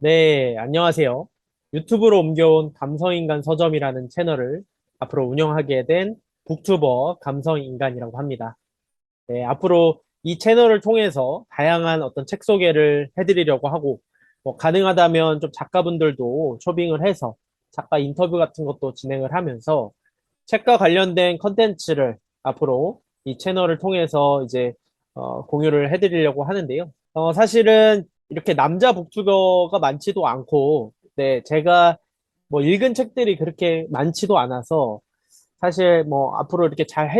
네, 안녕하세요. 유튜브로 옮겨온 감성인간 서점이라는 채널을 앞으로 운영하게 된 북튜버 감성인간이라고 합니다. 네, 앞으로 이 채널을 통해서 다양한 어떤 책 소개를 해드리려고 하고, 뭐 가능하다면 좀 작가분들도 초빙을 해서 작가 인터뷰 같은 것도 진행을 하면서 책과 관련된 컨텐츠를 앞으로 이 채널을 통해서 이제 공유를 해드리려고 하는데요. 사실은 이렇게 남자 북튜버가 많지도 않고, 네, 제가 뭐 읽은 책들이 그렇게 많지도 않아서 사실 뭐 앞으로 이렇게 잘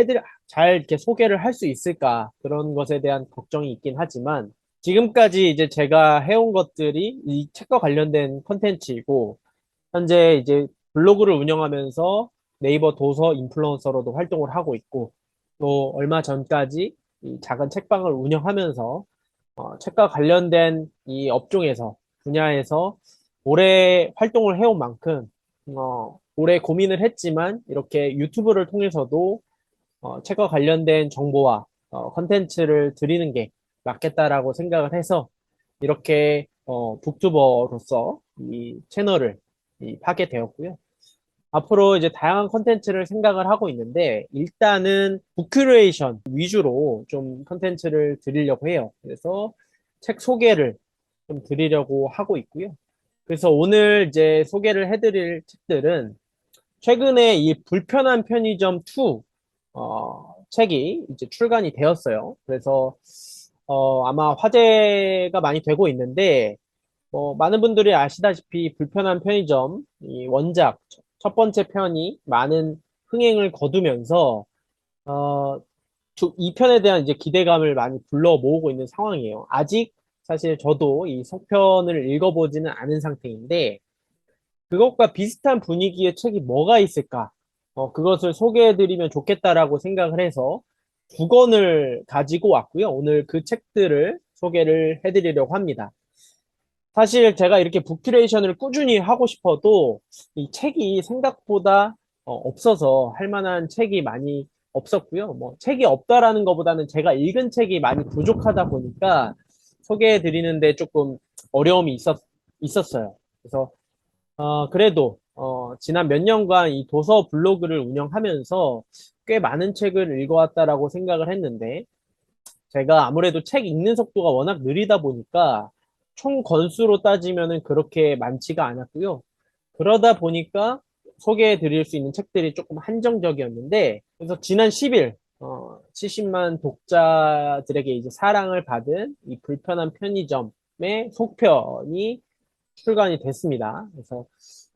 이렇게 소개를 할 수 있을까 그런 것에 대한 걱정이 있긴 하지만 지금까지 이제 제가 해온 것들이 이 책과 관련된 컨텐츠이고 현재 이제 블로그를 운영하면서 네이버 도서 인플루언서로도 활동을 하고 있고 또 얼마 전까지 이 작은 책방을 운영하면서 책과 관련된 이 업종에서 분야에서 오래 활동을 해온 만큼 오래 고민을 했지만 이렇게 유튜브를 통해서도 책과 관련된 정보와 컨텐츠를 드리는 게 맞겠다라고 생각을 해서 이렇게 북튜버로서 이 채널을 하게 되었고요. 앞으로 이제 다양한 컨텐츠를 생각을 하고 있는데 일단은 북큐레이션 위주로 좀 컨텐츠를 드리려고 해요. 그래서 책 소개를 좀 드리려고 하고 있고요. 그래서 오늘 이제 소개를 해드릴 책들은 최근에 이 불편한 편의점 2 책이 이제 출간이 되었어요. 그래서 아마 화제가 많이 되고 있는데 많은 분들이 아시다시피 불편한 편의점 이 원작 첫 번째 편이 많은 흥행을 거두면서 어, 2편에 대한 이제 기대감을 많이 불러 모으고 있는 상황이에요. 아직 사실 저도 이 속편을 읽어보지는 않은 상태인데 그것과 비슷한 분위기의 책이 뭐가 있을까? 그것을 소개해드리면 좋겠다라고 생각을 해서 두 권을 가지고 왔고요. 오늘 그 책들을 소개를 해드리려고 합니다. 사실 제가 이렇게 북큐레이션을 꾸준히 하고 싶어도 이 책이 생각보다 없어서 할 만한 책이 많이 없었고요. 뭐 책이 없다라는 것보다는 제가 읽은 책이 많이 부족하다 보니까 소개해 드리는데 조금 어려움이 있었어요. 그래서 그래도 지난 몇 년간 이 도서 블로그를 운영하면서 꽤 많은 책을 읽어왔다라고 생각을 했는데 제가 아무래도 책 읽는 속도가 워낙 느리다 보니까 총 건수로 따지면은 그렇게 많지가 않았고요. 그러다 보니까 소개해 드릴 수 있는 책들이 조금 한정적이었는데, 그래서 지난 10일, 70만 독자들에게 이제 사랑을 받은 이 불편한 편의점의 속편이 출간이 됐습니다. 그래서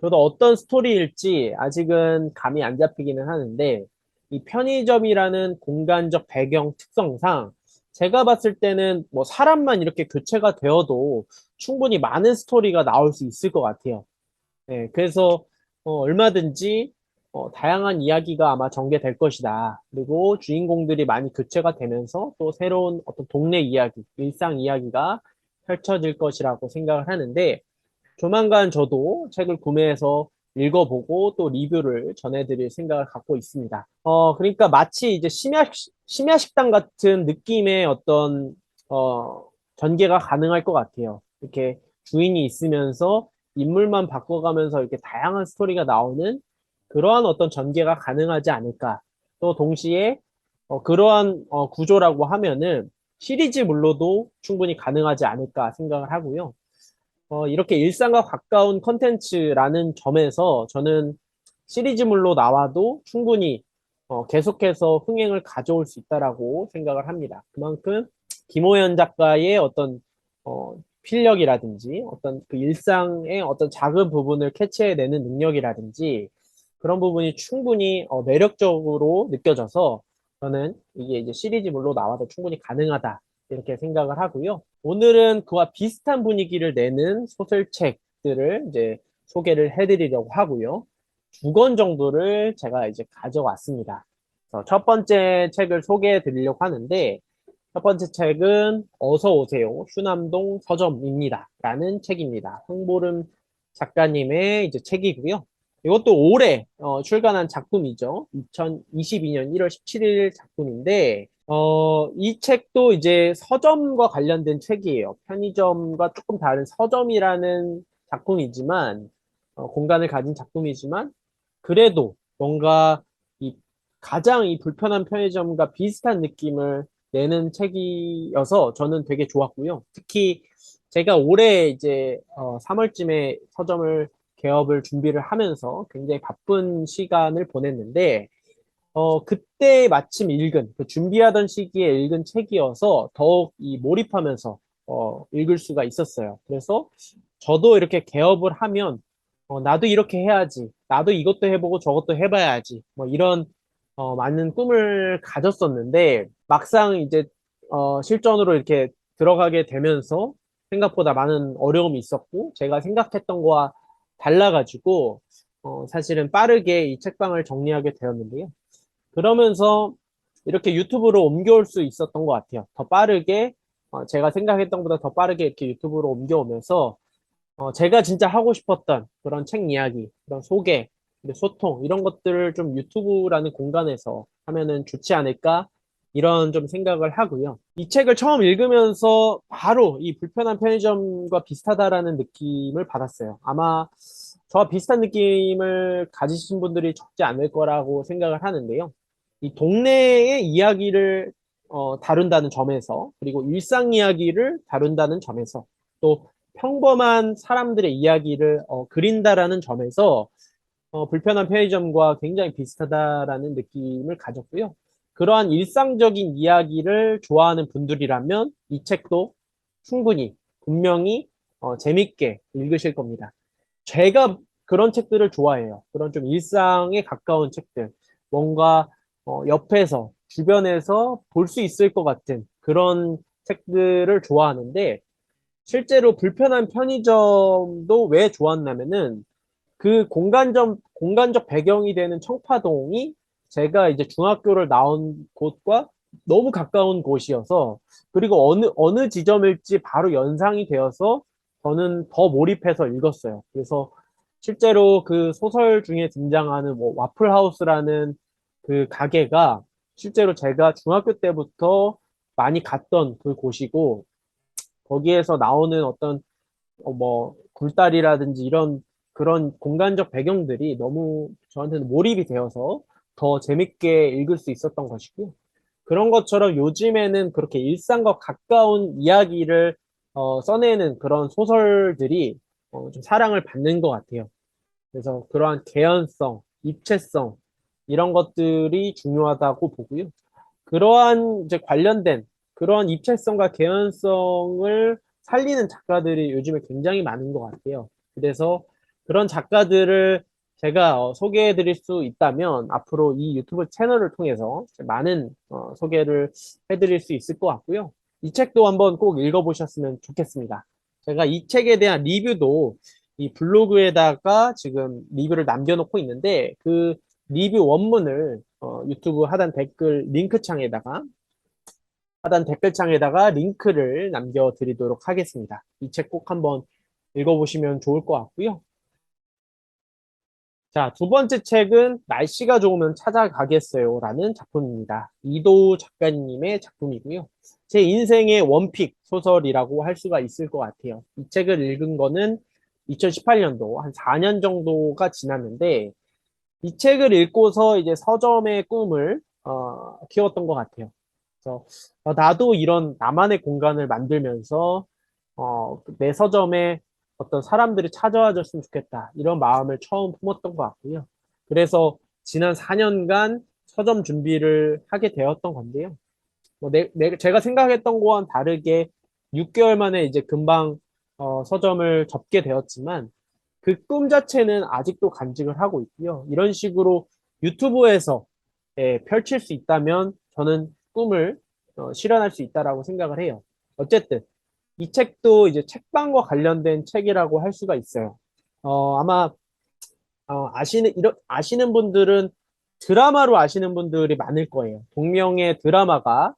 저도 어떤 스토리일지 아직은 감이 안 잡히기는 하는데, 이 편의점이라는 공간적 배경 특성상 제가 봤을 때는 뭐 사람만 이렇게 교체가 되어도 충분히 많은 스토리가 나올 수 있을 것 같아요. 네, 그래서 얼마든지 다양한 이야기가 아마 전개될 것이다. 그리고 주인공들이 많이 교체가 되면서 또 새로운 어떤 동네 이야기, 일상 이야기가 펼쳐질 것이라고 생각을 하는데 조만간 저도 책을 구매해서 읽어보고 또 리뷰를 전해드릴 생각을 갖고 있습니다. 그러니까 마치 이제 심야식당 같은 느낌의 어떤, 어, 전개가 가능할 것 같아요. 이렇게 주인이 있으면서 인물만 바꿔가면서 이렇게 다양한 스토리가 나오는 그러한 어떤 전개가 가능하지 않을까. 또 동시에 그러한 구조라고 하면은 시리즈물로도 충분히 가능하지 않을까 생각을 하고요. 이렇게 일상과 가까운 컨텐츠라는 점에서 저는 시리즈물로 나와도 충분히 계속해서 흥행을 가져올 수 있다라고 생각을 합니다. 그만큼 김호연 작가의 어떤 필력이라든지 어떤 그 일상의 어떤 작은 부분을 캐치해내는 능력이라든지 그런 부분이 충분히 매력적으로 느껴져서 저는 이게 이제 시리즈물로 나와도 충분히 가능하다 이렇게 생각을 하고요. 오늘은 그와 비슷한 분위기를 내는 소설책들을 이제 소개를 해드리려고 하고요. 두 권 정도를 제가 이제 가져왔습니다. 그래서 첫 번째 책을 소개해 드리려고 하는데, 첫 번째 책은 어서 오세요. 휴남동 서점입니다. 라는 책입니다. 황보름 작가님의 이제 책이고요. 이것도 올해 출간한 작품이죠. 2022년 1월 17일 작품인데, 이 책도 이제 서점과 관련된 책이에요. 편의점과 조금 다른 서점이라는 작품이지만, 공간을 가진 작품이지만, 그래도 뭔가 이 가장 이 불편한 편의점과 비슷한 느낌을 내는 책이어서 저는 되게 좋았고요. 특히 제가 올해 이제 3월쯤에 서점을 개업을 준비를 하면서 굉장히 바쁜 시간을 보냈는데 그때 마침 읽은, 그 준비하던 시기에 읽은 책이어서 더욱 이 몰입하면서, 읽을 수가 있었어요. 그래서 저도 이렇게 개업을 하면, 나도 이렇게 해야지. 나도 이것도 해보고 저것도 해봐야지. 뭐 이런, 많은 꿈을 가졌었는데, 막상 이제, 실전으로 이렇게 들어가게 되면서 생각보다 많은 어려움이 있었고, 제가 생각했던 거와 달라가지고, 사실은 빠르게 이 책방을 정리하게 되었는데요. 그러면서 이렇게 유튜브로 옮겨올 수 있었던 것 같아요. 더 빠르게, 제가 생각했던 것보다 더 빠르게 이렇게 유튜브로 옮겨오면서, 제가 진짜 하고 싶었던 그런 책 이야기, 그런 소개, 그리고 소통, 이런 것들을 좀 유튜브라는 공간에서 하면은 좋지 않을까? 이런 좀 생각을 하고요. 이 책을 처음 읽으면서 바로 이 불편한 편의점과 비슷하다라는 느낌을 받았어요. 아마 저와 비슷한 느낌을 가지신 분들이 적지 않을 거라고 생각을 하는데요. 이 동네의 이야기를 다룬다는 점에서, 그리고 일상 이야기를 다룬다는 점에서, 또 평범한 사람들의 이야기를 그린다라는 점에서 불편한 편의점과 굉장히 비슷하다라는 느낌을 가졌고요. 그러한 일상적인 이야기를 좋아하는 분들이라면 이 책도 충분히 분명히 재밌게 읽으실 겁니다. 제가 그런 책들을 좋아해요. 그런 좀 일상에 가까운 책들. 뭔가 옆에서, 주변에서 볼 수 있을 것 같은 그런 책들을 좋아하는데, 실제로 불편한 편의점도 왜 좋았냐면은, 그 공간적 배경이 되는 청파동이 제가 이제 중학교를 나온 곳과 너무 가까운 곳이어서, 그리고 어느 지점일지 바로 연상이 되어서 저는 더 몰입해서 읽었어요. 그래서 실제로 그 소설 중에 등장하는 뭐 와플하우스라는 그 가게가 실제로 제가 중학교 때부터 많이 갔던 그 곳이고, 거기에서 나오는 어떤 뭐 굴다리라든지 이런 그런 공간적 배경들이 너무 저한테는 몰입이 되어서 더 재밌게 읽을 수 있었던 것이고요. 그런 것처럼 요즘에는 그렇게 일상과 가까운 이야기를 써내는 그런 소설들이 좀 사랑을 받는 것 같아요. 그래서 그러한 개연성, 입체성 이런 것들이 중요하다고 보고요. 그러한 이제 관련된 그러한 입체성과 개연성을 살리는 작가들이 요즘에 굉장히 많은 것 같아요. 그래서 그런 작가들을 제가 소개해 드릴 수 있다면 앞으로 이 유튜브 채널을 통해서 많은 소개를 해 드릴 수 있을 것 같고요. 이 책도 한번 꼭 읽어보셨으면 좋겠습니다. 제가 이 책에 대한 리뷰도 이 블로그에다가 지금 리뷰를 남겨놓고 있는데 그 리뷰 원문을 유튜브 하단 댓글창에다가 링크를 남겨드리도록 하겠습니다. 이 책 꼭 한번 읽어보시면 좋을 것 같고요. 자, 두 번째 책은 날씨가 좋으면 찾아가겠어요 라는 작품입니다. 이도 작가님의 작품이고요. 제 인생의 원픽 소설이라고 할 수가 있을 것 같아요. 이 책을 읽은 거는 2018년도 한 4년 정도가 지났는데 이 책을 읽고서 이제 서점의 꿈을 키웠던 것 같아요. 그래서 나도 이런 나만의 공간을 만들면서 내 서점에 어떤 사람들이 찾아와 줬으면 좋겠다. 이런 마음을 처음 품었던 것 같고요. 그래서 지난 4년간 서점 준비를 하게 되었던 건데요. 뭐 제가 생각했던 거와는 다르게 6개월 만에 이제 금방 서점을 접게 되었지만 그 꿈 자체는 아직도 간직을 하고 있고요. 이런 식으로 유튜브에서 펼칠 수 있다면 저는 꿈을 실현할 수 있다라고 생각을 해요. 어쨌든 이 책도 이제 책방과 관련된 책이라고 할 수가 있어요. 아마 아시는 분들은 드라마로 아시는 분들이 많을 거예요. 동명의 드라마가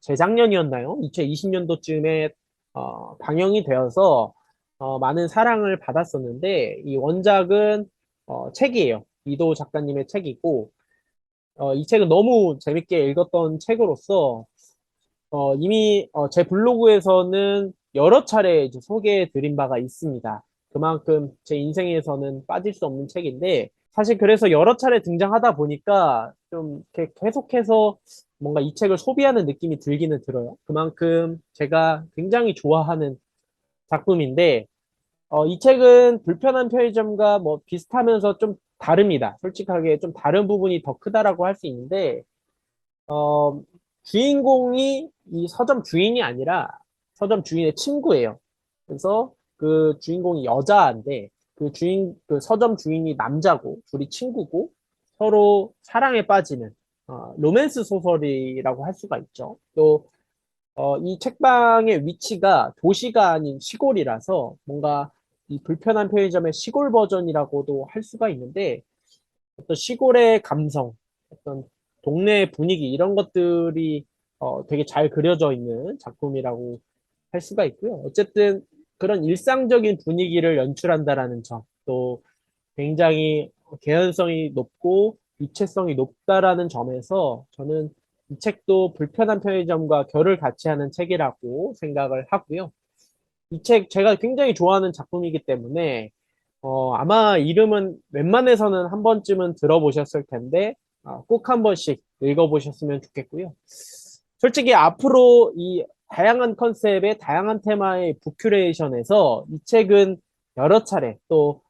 재작년이었나요? 2020년도쯤에 방영이 되어서 많은 사랑을 받았었는데 이 원작은 책이에요. 이도 작가님의 책이고 이 책은 너무 재밌게 읽었던 책으로서 이미 제 블로그에서는 여러 차례 이제 소개해 드린 바가 있습니다. 그만큼 제 인생에서는 빠질 수 없는 책인데, 사실 그래서 여러 차례 등장하다 보니까 좀 이렇게 계속해서 뭔가 이 책을 소비하는 느낌이 들기는 들어요. 그만큼 제가 굉장히 좋아하는 작품인데, 이 책은 불편한 편의점과 뭐 비슷하면서 좀 다릅니다. 솔직하게 좀 다른 부분이 더 크다라고 할 수 있는데, 어, 주인공이 이 서점 주인이 아니라 서점 주인의 친구예요. 그래서 그 주인공이 여자인데 그 서점 주인이 남자고 둘이 친구고 서로 사랑에 빠지는 로맨스 소설이라고 할 수가 있죠. 또 이 책방의 위치가 도시가 아닌 시골이라서 뭔가 이 불편한 편의점의 시골 버전이라고도 할 수가 있는데 어떤 시골의 감성, 어떤 동네 분위기 이런 것들이 되게 잘 그려져 있는 작품이라고 할 수가 있고요. 어쨌든 그런 일상적인 분위기를 연출한다라는 점, 또 굉장히 개연성이 높고 유체성이 높다라는 점에서 저는 이 책도 불편한 편의점과 결을 같이 하는 책이라고 생각을 하고요. 이 책 제가 굉장히 좋아하는 작품이기 때문에 아마 이름은 웬만해서는 한 번쯤은 들어보셨을 텐데 꼭 한 번씩 읽어보셨으면 좋겠고요. 솔직히 앞으로 이 다양한 컨셉의 다양한 테마의 부큐레이션에서 이 책은 여러 차례 또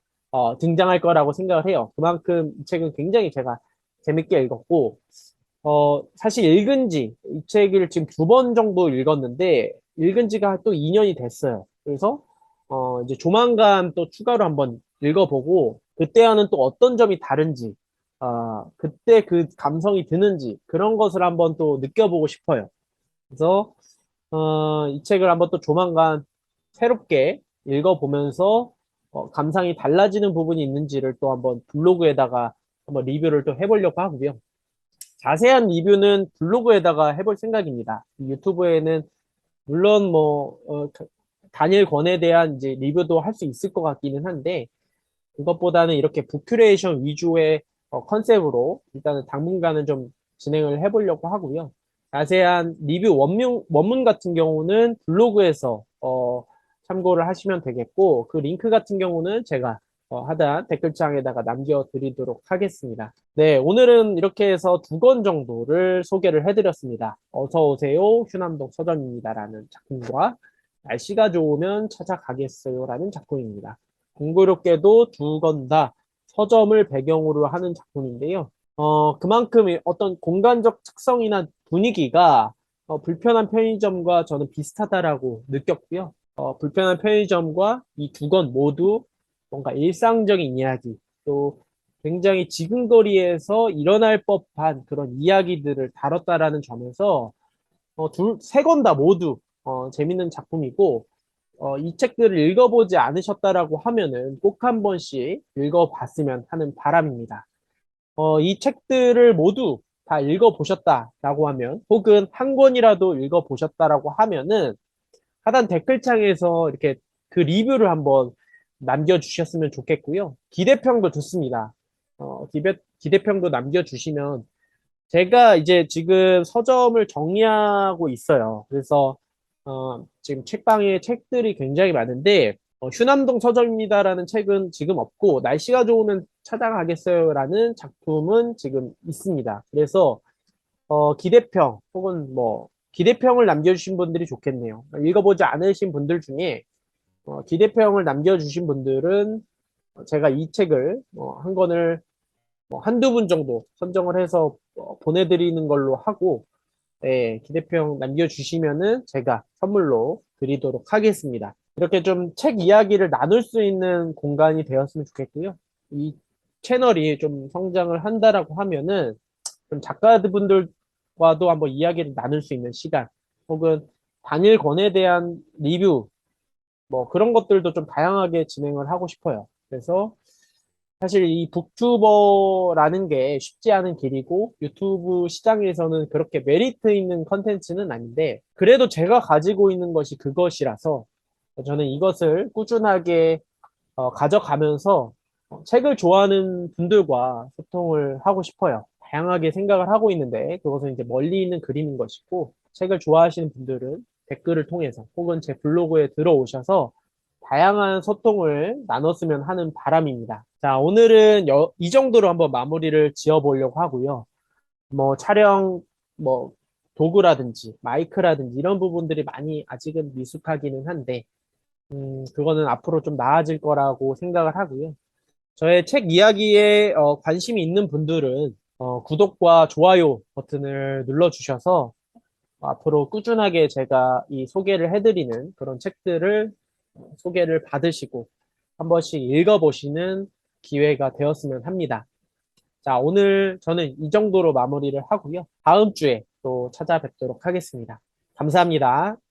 등장할 거라고 생각을 해요. 그만큼 이 책은 굉장히 제가 재밌게 읽었고 사실 이 책을 지금 두 번 정도 읽었는데, 읽은 지가 또 2년이 됐어요. 그래서, 이제 조만간 또 추가로 한번 읽어보고, 그때와는 또 어떤 점이 다른지, 그때 그 감성이 드는지, 그런 것을 한번 또 느껴보고 싶어요. 그래서, 이 책을 한번 또 조만간 새롭게 읽어보면서, 감상이 달라지는 부분이 있는지를 또 한번 블로그에다가 한번 리뷰를 또 해보려고 하고요. 자세한 리뷰는 블로그에다가 해볼 생각입니다. 유튜브에는 물론 뭐 단일 권에 대한 이제 리뷰도 할 수 있을 것 같기는 한데 그것보다는 이렇게 부큐레이션 위주의 컨셉으로 일단은 당분간은 좀 진행을 해보려고 하고요. 자세한 리뷰 원문 같은 경우는 블로그에서 참고를 하시면 되겠고 그 링크 같은 경우는 제가 하단 댓글창에다가 남겨드리도록 하겠습니다. 네, 오늘은 이렇게 해서 두 권 정도를 소개를 해드렸습니다. 어서 오세요, 휴남동 서점입니다라는 작품과 날씨가 좋으면 찾아가겠어요라는 작품입니다. 공교롭게도 두 권 다 서점을 배경으로 하는 작품인데요. 그만큼 어떤 공간적 특성이나 분위기가 불편한 편의점과 저는 비슷하다라고 느꼈고요. 불편한 편의점과 이 두 권 모두 뭔가 일상적인 이야기, 또 굉장히 지근거리에서 일어날 법한 그런 이야기들을 다뤘다라는 점에서 세 권 다 모두 재밌는 작품이고 이 책들을 읽어보지 않으셨다라고 하면은 꼭 한 번씩 읽어봤으면 하는 바람입니다. 이 책들을 모두 다 읽어보셨다라고 하면 혹은 한 권이라도 읽어보셨다라고 하면은 하단 댓글창에서 이렇게 그 리뷰를 한번 남겨주셨으면 좋겠고요. 기대평도 좋습니다. 기대평도 남겨주시면 제가 이제 지금 서점을 정리하고 있어요. 그래서 지금 책방에 책들이 굉장히 많은데 휴남동 서점입니다라는 책은 지금 없고 날씨가 좋으면 찾아가겠어요라는 작품은 지금 있습니다. 그래서 기대평 혹은 뭐 기대평을 남겨주신 분들이 좋겠네요. 읽어보지 않으신 분들 중에 기대평을 남겨주신 분들은 제가 이 책을 한 권을 뭐 한두 분 정도 선정을 해서 보내드리는 걸로 하고 네, 기대평 남겨주시면은 제가 선물로 드리도록 하겠습니다. 이렇게 좀 책 이야기를 나눌 수 있는 공간이 되었으면 좋겠고요. 이 채널이 좀 성장을 한다라고 하면은 좀 작가분들과도 한번 이야기를 나눌 수 있는 시간, 혹은 단일 권에 대한 리뷰, 뭐 그런 것들도 좀 다양하게 진행을 하고 싶어요. 그래서 사실 이 북튜버라는 게 쉽지 않은 길이고 유튜브 시장에서는 그렇게 메리트 있는 컨텐츠는 아닌데 그래도 제가 가지고 있는 것이 그것이라서 저는 이것을 꾸준하게 가져가면서 책을 좋아하는 분들과 소통을 하고 싶어요. 다양하게 생각을 하고 있는데 그것은 이제 멀리 있는 그림인 것이고 책을 좋아하시는 분들은 댓글을 통해서 혹은 제 블로그에 들어오셔서 다양한 소통을 나눴으면 하는 바람입니다. 자, 오늘은 이 정도로 한번 마무리를 지어보려고 하고요. 뭐 촬영, 뭐 도구라든지 마이크라든지 이런 부분들이 많이 아직은 미숙하기는 한데, 그거는 앞으로 좀 나아질 거라고 생각을 하고요. 저의 책 이야기에 관심이 있는 분들은 구독과 좋아요 버튼을 눌러주셔서 앞으로 꾸준하게 제가 이 소개를 해드리는 그런 책들을 소개를 받으시고 한 번씩 읽어보시는 기회가 되었으면 합니다. 자, 오늘 저는 이 정도로 마무리를 하고요. 다음 주에 또 찾아뵙도록 하겠습니다. 감사합니다.